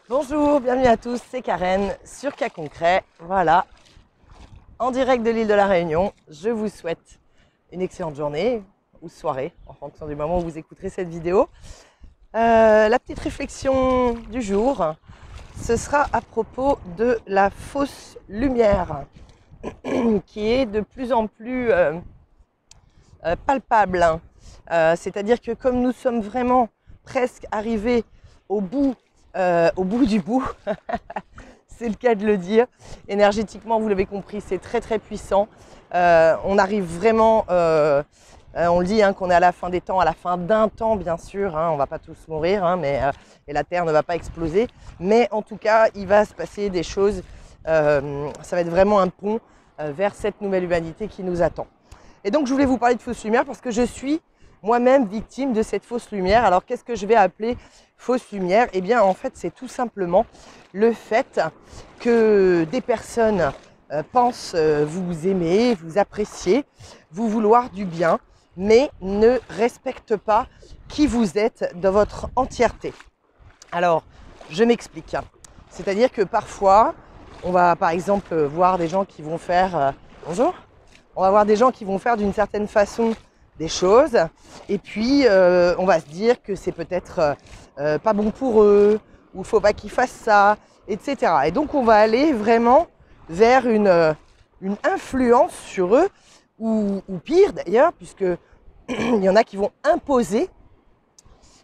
Bonjour, bienvenue à tous, c'est Karen sur Cas Concret. Voilà, en direct de l'île de la Réunion. Je vous souhaite une excellente journée ou soirée, en fonction du moment où vous écouterez cette vidéo. La petite réflexion du jour, ce sera à propos de la fausse lumière qui est de plus en plus palpable. C'est-à-dire que comme nous sommes vraiment presque arrivés au bout du bout, c'est le cas de le dire. Énergétiquement, vous l'avez compris, c'est très très puissant. On arrive vraiment, on le dit, qu'on est à la fin des temps, à la fin d'un temps bien sûr, on ne va pas tous mourir, et la Terre ne va pas exploser. Mais en tout cas, il va se passer des choses, ça va être vraiment un pont vers cette nouvelle humanité qui nous attend. Et donc je voulais vous parler de fausse lumière parce que je suis moi-même victime de cette fausse lumière. Alors qu'est-ce que je vais appeler fausse lumière? Eh bien en fait c'est tout simplement le fait que des personnes pensent vous aimer, vous apprécier, vous vouloir du bien, mais ne respectent pas qui vous êtes dans votre entièreté. Alors je m'explique. C'est-à-dire que parfois on va par exemple voir des gens qui vont faire bonjour. On va voir des gens qui vont faire d'une certaine façon des choses et puis on va se dire que c'est peut-être pas bon pour eux ou faut pas qu'ils fassent ça, etc. Et donc on va aller vraiment vers une influence sur eux ou pire d'ailleurs, puisque il y en a qui vont imposer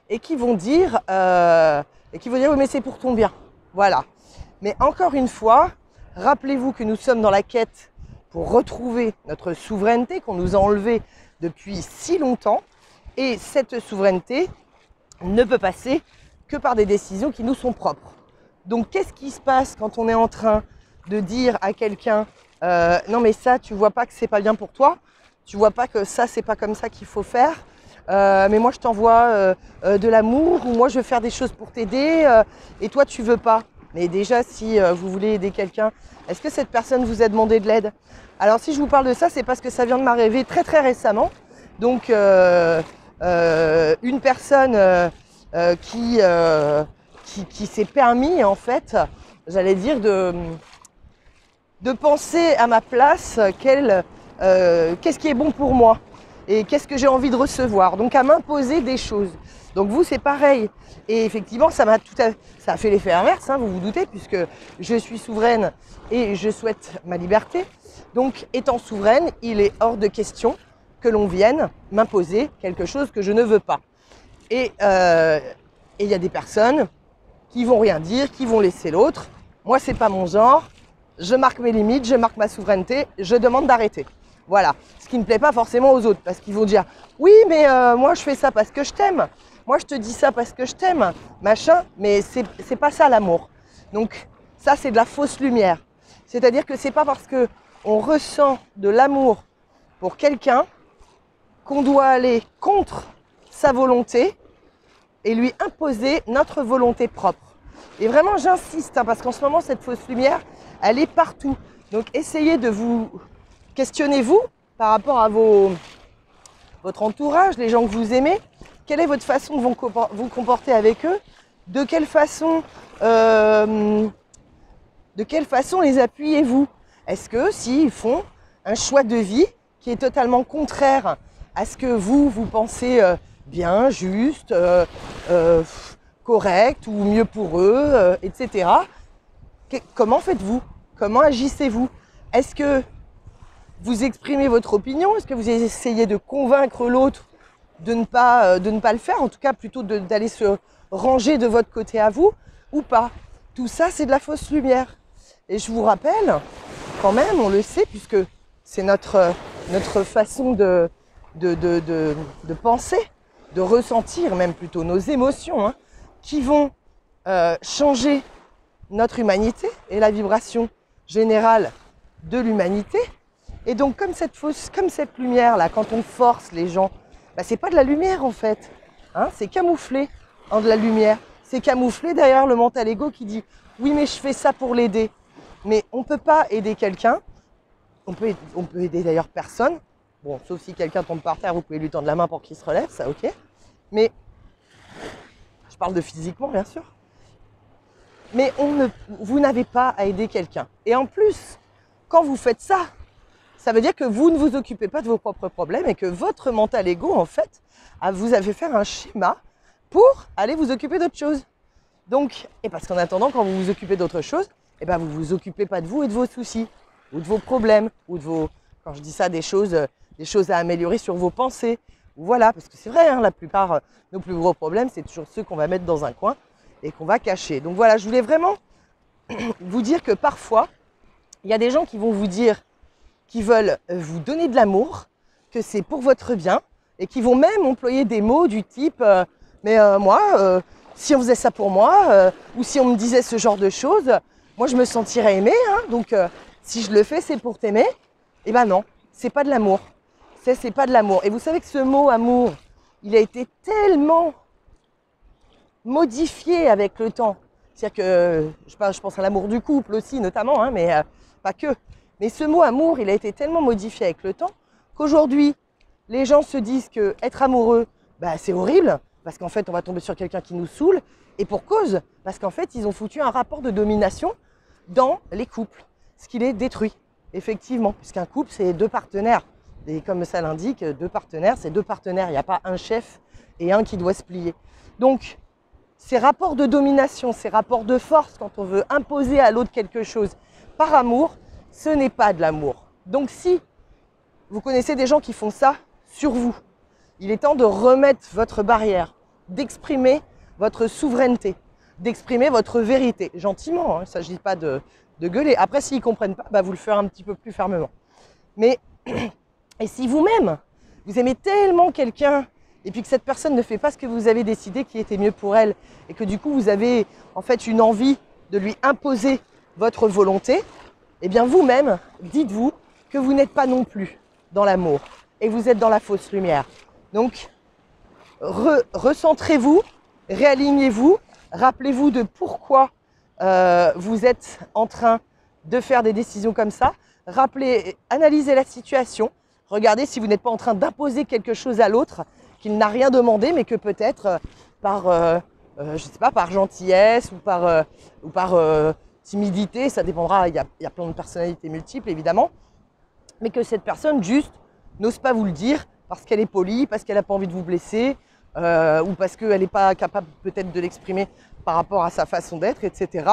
et qui vont dire oui, mais c'est pour ton bien. Voilà. Mais encore une fois, rappelez-vous que nous sommes dans la quête pour retrouver notre souveraineté qu'on nous a enlevée depuis si longtemps. Et cette souveraineté ne peut passer que par des décisions qui nous sont propres. Donc qu'est-ce qui se passe quand on est en train de dire à quelqu'un non mais ça tu vois pas que c'est pas bien pour toi, tu vois pas que ça c'est pas comme ça qu'il faut faire, mais moi je t'envoie de l'amour, ou moi je veux faire des choses pour t'aider et toi tu veux pas. Mais déjà, si vous voulez aider quelqu'un, est-ce que cette personne vous a demandé de l'aide? Alors si je vous parle de ça, c'est parce que ça vient de m'arriver très très récemment. Donc une personne qui s'est permis en fait, j'allais dire, de penser à ma place qu'est-ce qui est bon pour moi et qu'est-ce que j'ai envie de recevoir. Donc à m'imposer des choses. Donc vous, c'est pareil. Et effectivement, ça a fait l'effet inverse, vous vous doutez, puisque je suis souveraine et je souhaite ma liberté. Donc étant souveraine, il est hors de question que l'on vienne m'imposer quelque chose que je ne veux pas. Et il y a des personnes qui vont rien dire, qui vont laisser l'autre. Moi, c'est pas mon genre. Je marque mes limites, je marque ma souveraineté, je demande d'arrêter. Voilà. Ce qui ne plaît pas forcément aux autres, parce qu'ils vont dire « Oui, mais moi, je fais ça parce que je t'aime. Moi, je te dis ça parce que je t'aime. » Machin, mais c'est pas ça l'amour. Donc, ça, c'est de la fausse lumière. C'est-à-dire que c'est pas parce qu'on ressent de l'amour pour quelqu'un qu'on doit aller contre sa volonté et lui imposer notre volonté propre. Et vraiment, j'insiste, parce qu'en ce moment, cette fausse lumière, elle est partout. Donc, essayez de vous questionner, vous, par rapport à votre entourage, les gens que vous aimez. Quelle est votre façon de vous comporter avec eux? De quelle façon les appuyez-vous? Est-ce que s'ils font un choix de vie qui est totalement contraire à ce que vous pensez bien, juste, correct ou mieux pour eux, etc. Comment faites-vous? Comment agissez-vous? Est-ce que vous exprimez votre opinion? Est-ce que vous essayez de convaincre l'autre de ne pas le faire? En tout cas, plutôt d'aller se ranger de votre côté à vous ou pas? Tout ça, c'est de la fausse lumière. Et je vous rappelle, quand même, on le sait, puisque c'est notre façon de penser, de ressentir même plutôt nos émotions, qui vont changer notre humanité et la vibration générale de l'humanité. Et donc comme cette lumière là, quand on force les gens, c'est pas de la lumière en fait, c'est camouflé en de la lumière, c'est camouflé derrière le mental ego qui dit oui mais je fais ça pour l'aider. Mais on peut pas aider quelqu'un, on peut aider d'ailleurs personne, bon sauf si quelqu'un tombe par terre, vous pouvez lui tendre la main pour qu'il se relève, ça ok, mais je parle de physiquement bien sûr. mais vous n'avez pas à aider quelqu'un. Et en plus, quand vous faites ça, ça veut dire que vous ne vous occupez pas de vos propres problèmes et que votre mental ego, en fait, vous avez fait un schéma pour aller vous occuper d'autre chose. Donc, et parce qu'en attendant, quand vous vous occupez d'autre chose, eh ben vous ne vous occupez pas de vous et de vos soucis, ou de vos problèmes, ou de vos, quand je dis ça, des choses à améliorer sur vos pensées. Voilà, parce que c'est vrai, hein, la plupart, nos plus gros problèmes, c'est toujours ceux qu'on va mettre dans un coin et qu'on va cacher. Donc voilà, je voulais vraiment vous dire que parfois, il y a des gens qui vont vous dire qui veulent vous donner de l'amour, que c'est pour votre bien, et qui vont même employer des mots du type moi, si on faisait ça pour moi, ou si on me disait ce genre de choses, moi je me sentirais aimée, hein, donc si je le fais, c'est pour t'aimer. Eh ben non, c'est pas de l'amour. C'est pas de l'amour. Et vous savez que ce mot amour, il a été tellement modifié avec le temps. C'est-à-dire que, je pense à l'amour du couple aussi notamment, hein, mais pas que. Mais ce mot amour, il a été tellement modifié avec le temps qu'aujourd'hui, les gens se disent qu'être amoureux, bah, c'est horrible, parce qu'en fait, on va tomber sur quelqu'un qui nous saoule, et pour cause, parce qu'en fait, ils ont foutu un rapport de domination dans les couples, ce qui les détruit, effectivement, puisqu'un couple, c'est deux partenaires. Et comme ça l'indique, deux partenaires, c'est deux partenaires, il n'y a pas un chef et un qui doit se plier. Donc, ces rapports de domination, ces rapports de force, quand on veut imposer à l'autre quelque chose par amour, ce n'est pas de l'amour. Donc si vous connaissez des gens qui font ça sur vous, il est temps de remettre votre barrière, d'exprimer votre souveraineté, d'exprimer votre vérité, gentiment, hein, il ne s'agit pas de gueuler. Après, s'ils ne comprennent pas, bah, vous le ferez un petit peu plus fermement. Mais, et si vous-même, vous aimez tellement quelqu'un, et puis que cette personne ne fait pas ce que vous avez décidé qui était mieux pour elle, et que du coup, vous avez en fait une envie de lui imposer votre volonté, eh bien vous-même, dites-vous que vous n'êtes pas non plus dans l'amour, et vous êtes dans la fausse lumière. Donc, recentrez-vous, réalignez-vous, rappelez-vous de pourquoi vous êtes en train de faire des décisions comme ça. Analysez la situation, regardez si vous n'êtes pas en train d'imposer quelque chose à l'autre qu'il n'a rien demandé, mais que peut-être par, je sais pas, par gentillesse ou par timidité, ça dépendra, il y a plein de personnalités multiples évidemment, mais que cette personne juste n'ose pas vous le dire parce qu'elle est polie, parce qu'elle n'a pas envie de vous blesser, ou parce qu'elle n'est pas capable peut-être de l'exprimer par rapport à sa façon d'être, etc.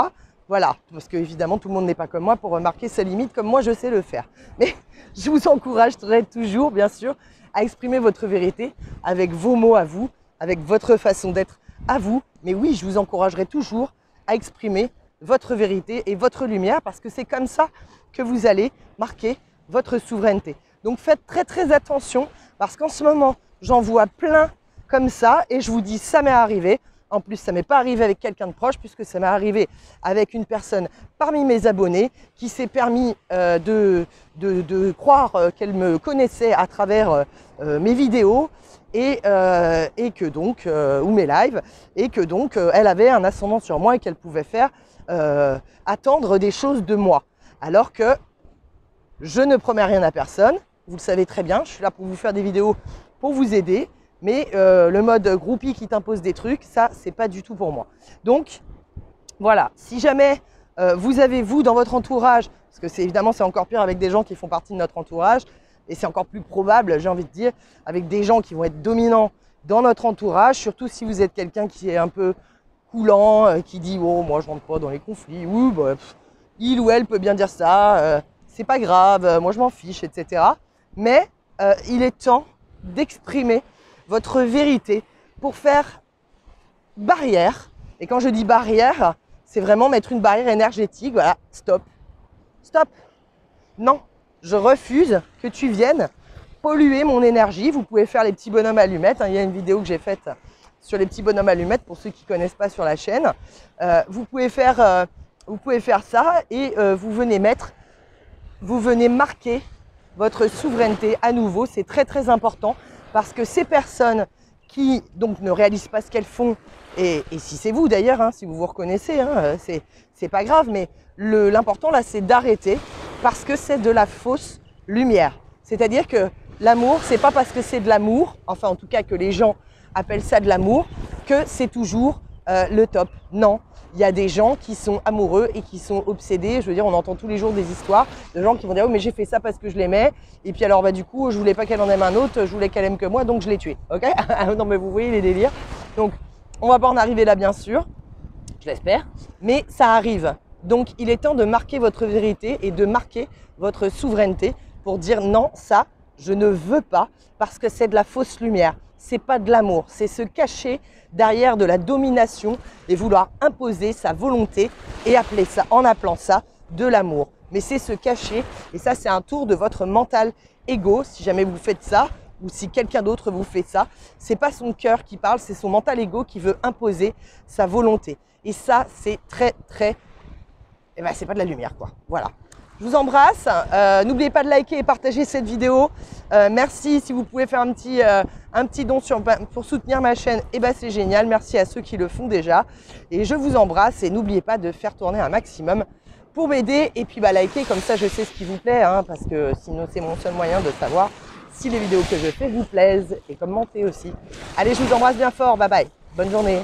Voilà, parce qu'évidemment tout le monde n'est pas comme moi pour remarquer ses limites comme moi je sais le faire. Mais je vous encouragerai toujours, bien sûr, à exprimer votre vérité avec vos mots à vous, avec votre façon d'être à vous. Mais oui, je vous encouragerai toujours à exprimer votre vérité et votre lumière parce que c'est comme ça que vous allez marquer votre souveraineté. Donc faites très très attention parce qu'en ce moment, j'en vois plein comme ça et je vous dis, ça m'est arrivé. En plus, ça ne m'est pas arrivé avec quelqu'un de proche puisque ça m'est arrivé avec une personne parmi mes abonnés qui s'est permis de croire qu'elle me connaissait à travers mes vidéos et que donc, ou mes lives, et que donc elle avait un ascendant sur moi et qu'elle pouvait faire attendre des choses de moi. Alors que je ne promets rien à personne, vous le savez très bien, je suis là pour vous faire des vidéos pour vous aider. Mais le mode groupie qui t'impose des trucs, ça, c'est pas du tout pour moi. Donc, voilà. Si jamais vous avez, vous, dans votre entourage, parce que c'est évidemment, c'est encore pire avec des gens qui font partie de notre entourage, et c'est encore plus probable, j'ai envie de dire, avec des gens qui vont être dominants dans notre entourage, surtout si vous êtes quelqu'un qui est un peu coulant, qui dit « Oh, moi, je rentre pas dans les conflits. Oui, bah, il ou elle peut bien dire ça. C'est pas grave. Moi, je m'en fiche, etc. » Mais il est temps d'exprimer votre vérité pour faire barrière. Et quand je dis barrière, c'est vraiment mettre une barrière énergétique. Voilà, stop. Stop. Non, je refuse que tu viennes polluer mon énergie. Vous pouvez faire les petits bonhommes allumettes. Il y a une vidéo que j'ai faite sur les petits bonhommes allumettes pour ceux qui ne connaissent pas sur la chaîne. Vous pouvez faire ça et vous venez marquer votre souveraineté à nouveau. C'est très très important. Parce que ces personnes qui donc ne réalisent pas ce qu'elles font, et si c'est vous d'ailleurs, hein, si vous vous reconnaissez, hein, c'est pas grave, mais l'important là c'est d'arrêter parce que c'est de la fausse lumière. C'est-à-dire que l'amour, c'est pas parce que c'est de l'amour, enfin en tout cas que les gens appellent ça de l'amour, que c'est toujours le top. Non, il y a des gens qui sont amoureux et qui sont obsédés. Je veux dire, on entend tous les jours des histoires de gens qui vont dire « Oh, mais j'ai fait ça parce que je l'aimais. Et puis alors, bah, du coup, je voulais pas qu'elle en aime un autre. Je voulais qu'elle aime que moi, donc je l'ai tué. » Ok. Non, mais vous voyez les délires. Donc, on va pas en arriver là, bien sûr. Je l'espère. Mais ça arrive. Donc, il est temps de marquer votre vérité et de marquer votre souveraineté pour dire « Non, ça, je ne veux pas parce que c'est de la fausse lumière. » C'est pas de l'amour, c'est se cacher derrière de la domination et vouloir imposer sa volonté et appeler ça, en appelant ça de l'amour. Mais c'est se cacher et ça c'est un tour de votre mental égo si jamais vous faites ça ou si quelqu'un d'autre vous fait ça. C'est pas son cœur qui parle, c'est son mental égo qui veut imposer sa volonté. Et ça c'est très, c'est pas de la lumière quoi. Voilà. Je vous embrasse. N'oubliez pas de liker et partager cette vidéo. Merci si vous pouvez faire un petit don pour soutenir ma chaîne. Et c'est génial. Merci à ceux qui le font déjà. Et je vous embrasse et n'oubliez pas de faire tourner un maximum pour m'aider. Et puis likez, comme ça je sais ce qui vous plaît. Parce que sinon c'est mon seul moyen de savoir si les vidéos que je fais vous plaisent. Et commentez aussi. Allez, je vous embrasse bien fort. Bye bye. Bonne journée.